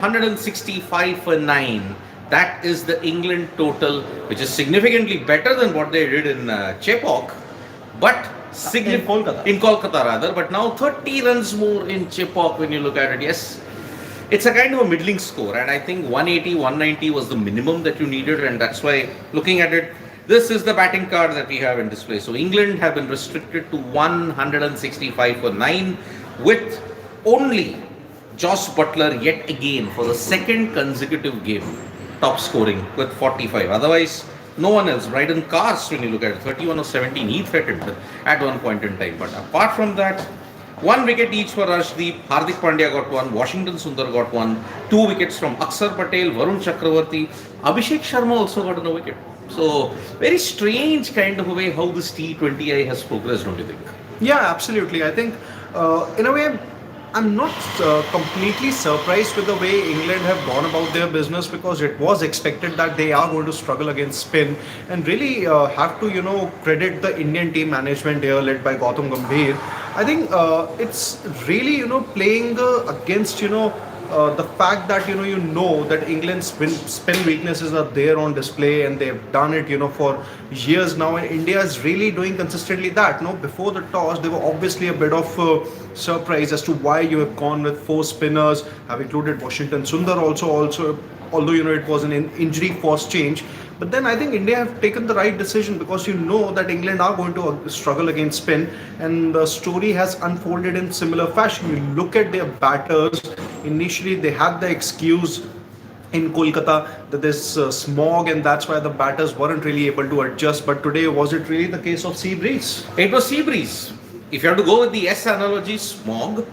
165 for 9. That is the England total, which is significantly better than what they did in Chepauk, but in Kolkata rather. But now 30 runs more in Chepauk when you look at it. Yes, it's a kind of a middling score, and I think 180, 190 was the minimum that you needed, and that's why looking at it, this is the batting card that we have in display. So England have been restricted to 165 for 9 with only Josh Butler yet again for the second consecutive game top scoring with 45. Otherwise, no one else. Bryden Cars, when you look at it, 31 or 17, he threatened at one point in time. But apart from that, one wicket each for Arshdeep. Hardik Pandya got one. Washington Sundar got one. 2 wickets from Akshar Patel, Varun Chakravarti. Abhishek Sharma also got a wicket. So, very strange kind of a way how this T20I has progressed, don't you think? Yeah, absolutely. I think, in a way, I'm not completely surprised with the way England have gone about their business, because it was expected that they are going to struggle against spin, and really have to credit the Indian team management here led by Gautam Gambhir. I think it's really playing against the fact that that England's spin weaknesses are there on display, and they've done it for years now, and India is really doing consistently that. Before the toss, there were obviously a bit of surprise as to why you have gone with 4 spinners. Have included Washington Sundar also, although it was an injury forced change. But then I think India have taken the right decision, because that England are going to struggle against spin, and the story has unfolded in similar fashion. You look at their batters. Initially, they had the excuse in Kolkata that there's smog, and that's why the batters weren't really able to adjust. But today, was it really the case of sea breeze? It was sea breeze. If you have to go with the S analogy, smog.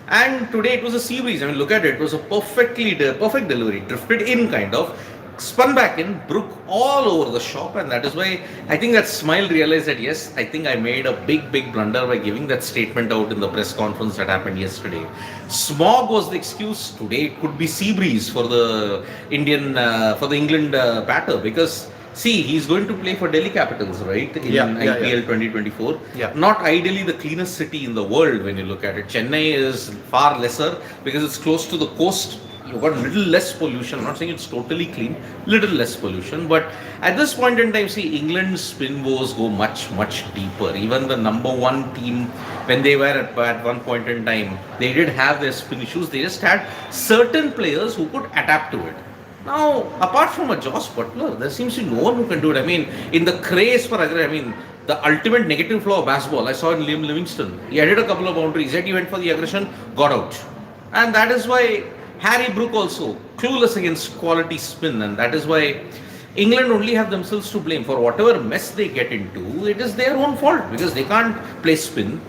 And today it was a sea breeze. I mean, look at it. It was a perfect delivery. Drifted in kind of. Spun back in, broke all over the shop, and that is why I think that Smile realized that yes, I think I made a big blunder by giving that statement out in the press conference that happened yesterday. Smog was the excuse. Today it could be sea breeze for the England batter, because see, he's going to play for Delhi Capitals, right? In IPL 2024. Yeah. Not ideally the cleanest city in the world when you look at it. Chennai is far lesser because it's close to the coast. You've got little less pollution. I'm not saying it's totally clean, little less pollution. But at this point in time, see, England's spin woes go much deeper. Even the number one team, when they were at one point in time, they did have their spin issues. They just had certain players who could adapt to it. Now, apart from a Josh Butler, there seems to be no one who can do it. I mean, in the craze for aggression, the ultimate negative flaw of basketball, I saw in Liam Livingston. He added a couple of boundaries, yet he went for the aggression, got out. And that is why Harry Brook also clueless against quality spin, and that is why England only have themselves to blame for whatever mess they get into. It is their own fault because they can't play spin.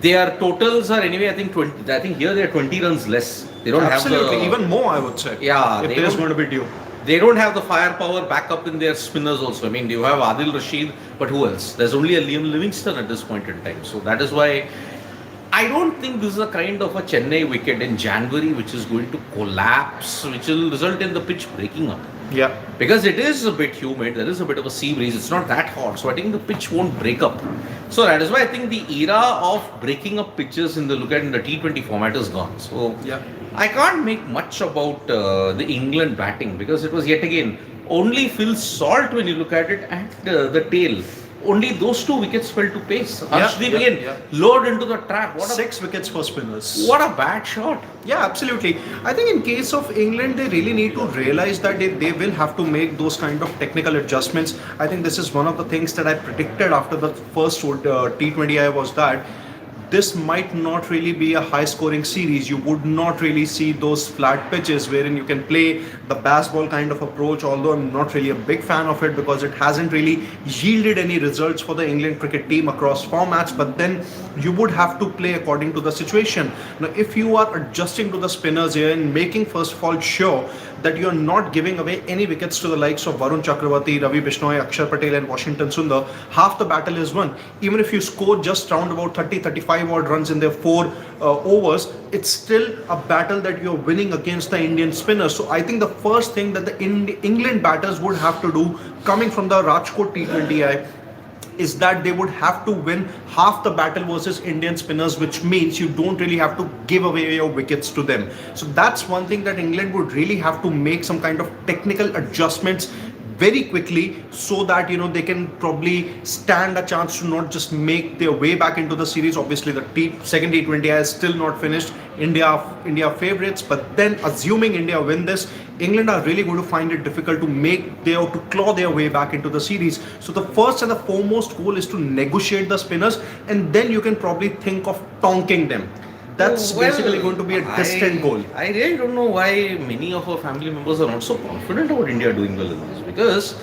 Their totals are anyway, I think 20. I think here they are 20 runs less. They don't have even more, I would say. Yeah, if there is going to be due. They don't have the firepower back up in their spinners also. I mean, you have Adil Rashid, but who else? There's only a Liam Livingston at this point in time. So that is why I don't think this is a kind of a Chennai wicket in January which is going to collapse, which will result in the pitch breaking up. Yeah. Because it is a bit humid, there is a bit of a sea breeze, it's not that hot, so I think the pitch won't break up. So that is why I think the era of breaking up pitches in the T20 format is gone. So yeah. I can't make much about the England batting, because it was yet again only Phil Salt when you look at it at the tail. Only those 2 wickets fell to pace. Arshdeep again lured into the trap. 6 wickets for spinners. What a bad shot. Yeah, absolutely. I think in case of England, they really need to realize that they will have to make those kind of technical adjustments. I think this is one of the things that I predicted after the first T20I was that this might not really be a high scoring series. You would not really see those flat pitches wherein you can play the baseball kind of approach, although I'm not really a big fan of it because it hasn't really yielded any results for the England cricket team across formats. But then you would have to play according to the situation. Now, if you are adjusting to the spinners here and making first of all sure that you are not giving away any wickets to the likes of Varun Chakravarti, Ravi Bishnoi, Akshar Patel and Washington Sundar, half the battle is won. Even if you score just round about 30-35 odd runs in their 4 overs, it's still a battle that you're winning against the Indian spinners. So I think the first thing that the England batters would have to do, coming from the Rajkot T20I, is that they would have to win half the battle versus Indian spinners, which means you don't really have to give away your wickets to them. So that's one thing that England would really have to make some kind of technical adjustments very quickly, so that they can probably stand a chance to not just make their way back into the series. Obviously the second T20 has still not finished. India favorites, but then assuming India win this, England are really going to find it difficult to claw their way back into the series. So the first and the foremost goal is to negotiate the spinners, and then you can probably think of tonking them. That's basically going to be a distant goal. I really don't know why many of our family members are not so confident about India doing well in this, because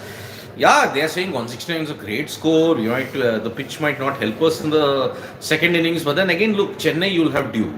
they are saying 169 is a great score. The pitch might not help us in the second innings, but then again, look, Chennai, you'll have due.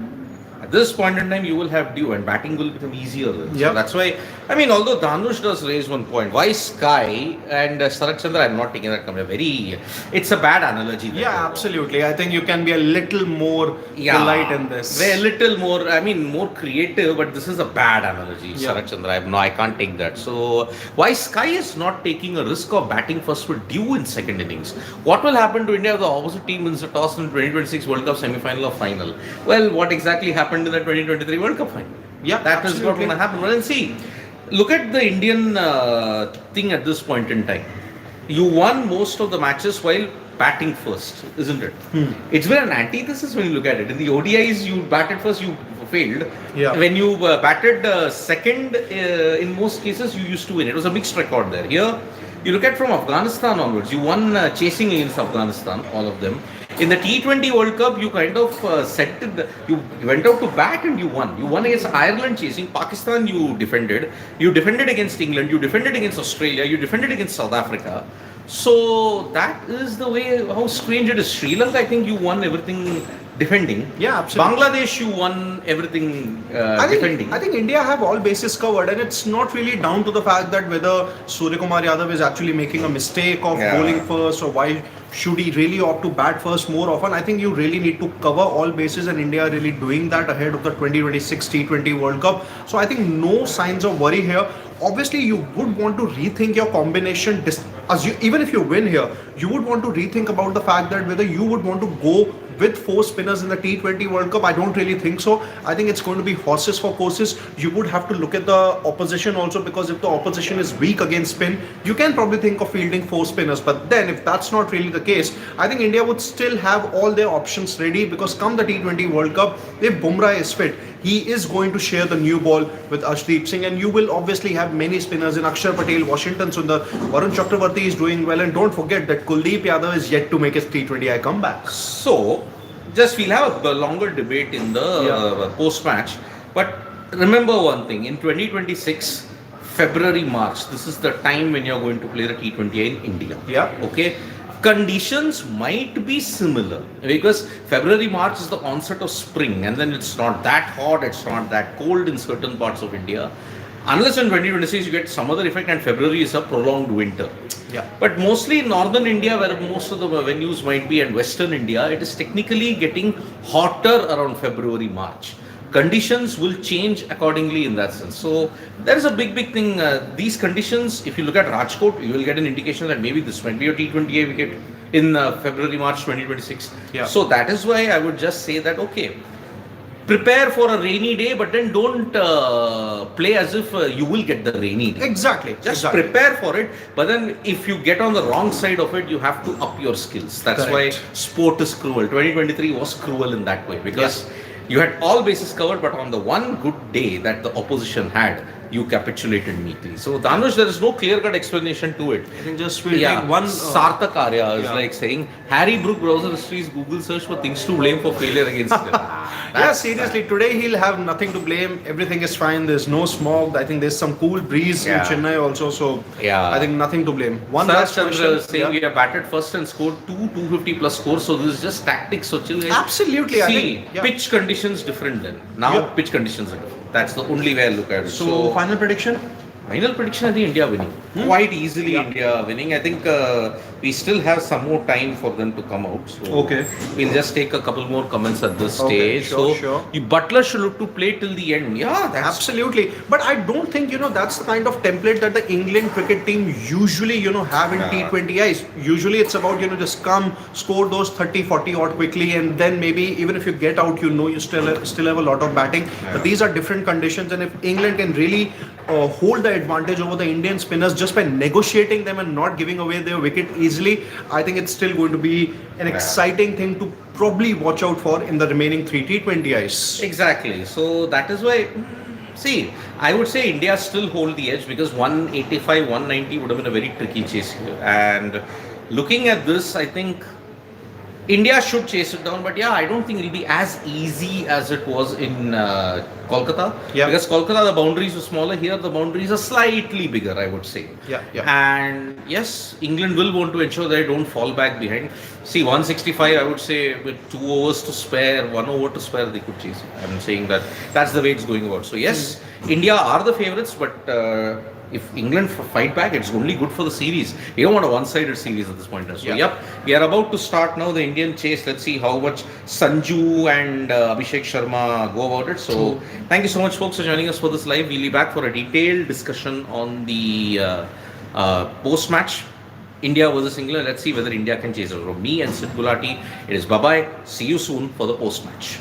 At this point in time, you will have due, and batting will become easier. So that's why, although Dhanush does raise one point, why Sky and Sarat Chandra, I'm not taking that comment. It's a bad analogy. Yeah, absolutely. I think you can be a little more polite in this. A little more, more creative, but this is a bad analogy. Sarat Chandra, I can't take that. So, why Sky is not taking a risk of batting first with due in second innings? What will happen to India if the opposite team wins the toss in 2026 World Cup semi-final or final? Well, what exactly happened in the 2023 World Cup final? That is not going to happen. Well, and see, look at the Indian thing at this point in time. You won most of the matches while batting first, isn't it? It's been an antithesis when you look at it. In the ODIs, you batted first, you failed. When you batted second, in most cases, you used to win. It was a mixed record there. Here, you look at from Afghanistan onwards, you won chasing against Afghanistan, all of them. In the T20 World Cup, you kind of you went out to bat and you won. You won against Ireland chasing. Pakistan, you defended. You defended against England. You defended against Australia. You defended against South Africa. So that is the way, how strange it is. Sri Lanka, I think you won everything defending. Absolutely. Bangladesh, you won everything defending. I think India have all bases covered, and it's not really down to the fact that whether Surya Kumar Yadav is actually making a mistake of bowling first, or why should he really opt to bat first more often. I think you really need to cover all bases, and India are really doing that ahead of the 2026 T20 World Cup. So I think no signs of worry here. Obviously, you would want to rethink your combination. Even if you win here, you would want to rethink about the fact that whether you would want to go with 4 spinners in the T20 World Cup. I don't really think so. I think it's going to be horses for courses. You would have to look at the opposition also, because if the opposition is weak against spin, you can probably think of fielding 4 spinners. But then if that's not really the case, I think India would still have all their options ready, because come the T20 World Cup, if Bumrah is fit, he is going to share the new ball with Arshdeep Singh, and you will obviously have many spinners in Akshar Patel, Washington Sundar, Varun Chakravarti is doing well, and don't forget that Kuldeep Yadav is yet to make his T20I comeback. So, we'll have a longer debate in the post-match, but remember one thing, in 2026, February, March, this is the time when you're going to play the T20I in India. Okay? Conditions might be similar, because February, March is the onset of spring, and then it's not that hot, it's not that cold in certain parts of India. Unless in 2026 you get some other effect, and February is a prolonged winter. But mostly in northern India, where most of the venues might be, and western India, it is technically getting hotter around February, March. Conditions will change accordingly in that sense. So there is a big thing. These conditions, if you look at Rajkot, you will get an indication that maybe this might be a T20I wicket in February, March 2026. So that is why I would just say that, okay, prepare for a rainy day, but then don't play as if you will get the rainy day. Exactly. Just prepare for it, but then if you get on the wrong side of it, you have to up your skills. That's why sport is cruel. 2023 was cruel in that way, because you had all bases covered, but on the one good day that the opposition had, you capitulated neatly. So Dhanush, there is no clear-cut explanation to it. I think just we'll take one. Sarthak Arya is like saying Harry Brook browser history's Google search for things to blame for failure against him. Seriously, today he'll have nothing to blame. Everything is fine. There's no smog. I think there's some cool breeze in Chennai also. So I think nothing to blame. One last question. Saying we have batted first and scored 250 plus scores. So this is just tactics. So chill guys. Absolutely. See, pitch conditions different then. Now pitch conditions are different. That's the only way I look at it. So final prediction? Final prediction, I think India winning. Quite easily Yeah. India winning. I think we still have some more time for them to come out. So Okay. we'll just take a couple more comments at this Okay, stage. sure, So sure. Butler should look to play till the end. Yeah, that's Absolutely, but I don't think that's the kind of template that the England cricket team usually have in Yeah. T20Is. Usually it's about just come, score those 30-40 odd quickly, and then maybe even if you get out, you still have a lot of batting. Yeah. But these are different conditions, and if England can really hold the advantage over the Indian spinners just by negotiating them and not giving away their wicket easily, I think it's still going to be an exciting thing to probably watch out for in the remaining 3 T20Is. exactly. So that is why. See, I would say India still hold the edge because 185, 190 would have been a very tricky chase here. And looking at this, I think India should chase it down. But yeah, I don't think it'll be as easy as it was in Kolkata. Yeah. Because Kolkata, the boundaries were smaller. Here, the boundaries are slightly bigger, I would say. Yeah. And yes, England will want to ensure they don't fall back behind. See, 165, I would say, with 2 overs to spare, 1 over to spare, they could chase it. I'm saying that that's the way it's going about. So yes, India are the favourites, but if England fight back, it's only good for the series. We don't want a one-sided series at this point. So Yeah. yep, we are about to start now the Indian chase. Let's see how much Sanju and Abhishek Sharma go about it. So thank you so much, folks, for joining us for this live. We'll be back for a detailed discussion on the post-match. India versus England. Let's see whether India can chase it. From me and Sid Gulati, it is bye-bye. See you soon for the post-match.